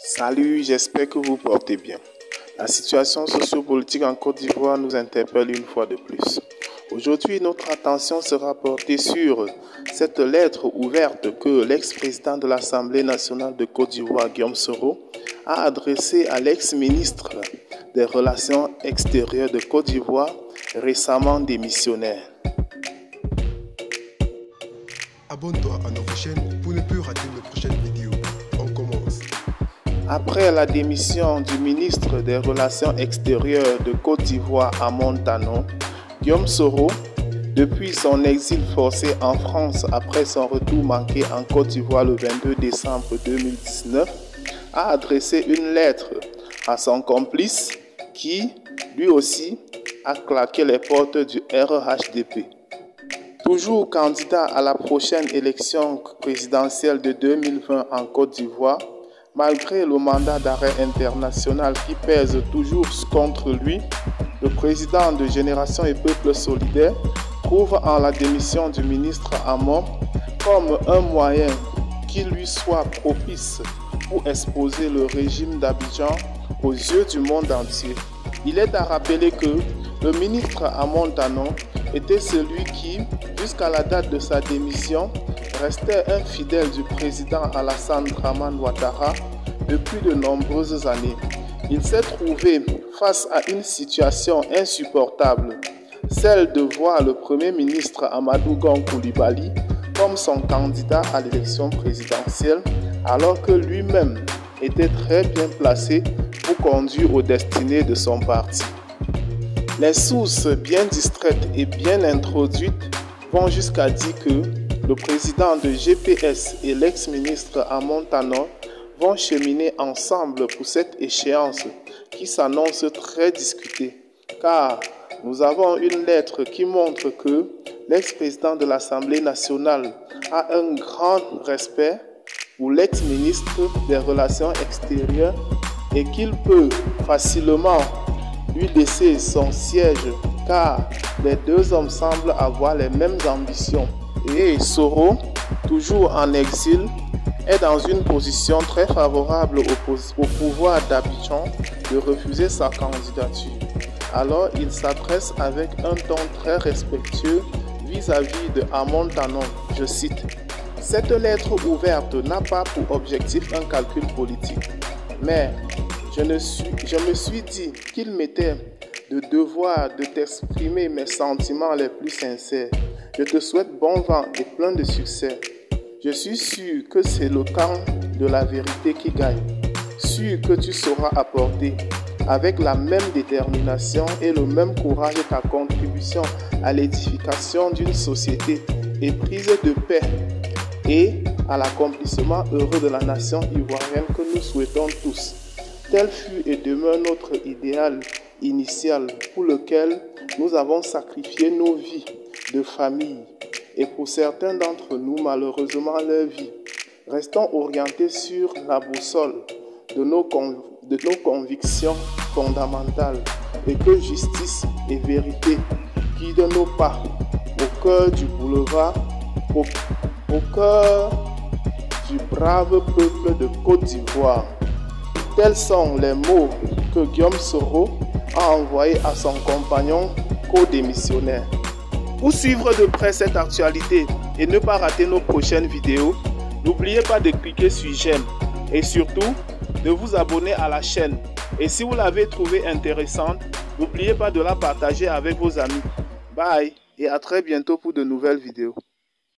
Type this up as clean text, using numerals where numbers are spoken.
Salut, j'espère que vous portez bien. La situation sociopolitique en Côte d'Ivoire nous interpelle une fois de plus. Aujourd'hui, notre attention sera portée sur cette lettre ouverte que l'ex-président de l'Assemblée nationale de Côte d'Ivoire, Guillaume Soro, a adressée à l'ex-ministre des Relations extérieures de Côte d'Ivoire, récemment démissionnaire. Abonne-toi à notre chaîne pour ne plus rater nos prochaines vidéos. On commence. Après la démission du ministre des Relations extérieures de Côte d'Ivoire, Amon Tanon, Guillaume Soro, depuis son exil forcé en France après son retour manqué en Côte d'Ivoire le 22 décembre 2019, a adressé une lettre à son complice qui, lui aussi, a claqué les portes du RHDP. Toujours candidat à la prochaine élection présidentielle de 2020 en Côte d'Ivoire, malgré le mandat d'arrêt international qui pèse toujours contre lui, le président de Génération et Peuple Solidaire trouve en la démission du ministre Amon comme un moyen qui lui soit propice pour exposer le régime d'Abidjan aux yeux du monde entier. Il est à rappeler que le ministre Amon Tanon était celui qui, jusqu'à la date de sa démission, restait un fidèle du président Alassane Dramane Ouattara depuis de nombreuses années. Il s'est trouvé face à une situation insupportable, celle de voir le Premier ministre Amadou Gon Coulibaly comme son candidat à l'élection présidentielle, alors que lui-même était très bien placé pour conduire aux destinées de son parti. Les sources bien distraites et bien introduites vont jusqu'à dire que le président de GPS et l'ex-ministre Amon Tanon vont cheminer ensemble pour cette échéance qui s'annonce très discutée, car nous avons une lettre qui montre que l'ex-président de l'Assemblée nationale a un grand respect pour l'ex-ministre des Relations extérieures et qu'il peut facilement lui laisser son siège, car les deux hommes semblent avoir les mêmes ambitions. Et Soro, toujours en exil, est dans une position très favorable au pouvoir d'Abidjan de refuser sa candidature. Alors il s'adresse avec un ton très respectueux vis-à-vis de Amon Tanon. Je cite: « Cette lettre ouverte n'a pas pour objectif un calcul politique, mais je me suis dit qu'il m'était de devoir de t'exprimer mes sentiments les plus sincères. Je te souhaite bon vent et plein de succès. Je suis sûr que c'est le camp de la vérité qui gagne. Sûr que tu sauras apporter avec la même détermination et le même courage ta contribution à l'édification d'une société éprise de paix et à l'accomplissement heureux de la nation ivoirienne que nous souhaitons tous. Tel fut et demeure notre idéal initial pour lequel nous avons sacrifié nos vies de famille et pour certains d'entre nous malheureusement leur vie. Restons orientés sur la boussole de nos convictions fondamentales et que justice et vérité guident nos pas au cœur du boulevard, au cœur du brave peuple de Côte d'Ivoire. Tels sont les mots que Guillaume Soro a envoyés à son compagnon co-démissionnaire. Pour suivre de près cette actualité et ne pas rater nos prochaines vidéos, n'oubliez pas de cliquer sur j'aime et surtout de vous abonner à la chaîne. Et si vous l'avez trouvée intéressante, n'oubliez pas de la partager avec vos amis. Bye et à très bientôt pour de nouvelles vidéos.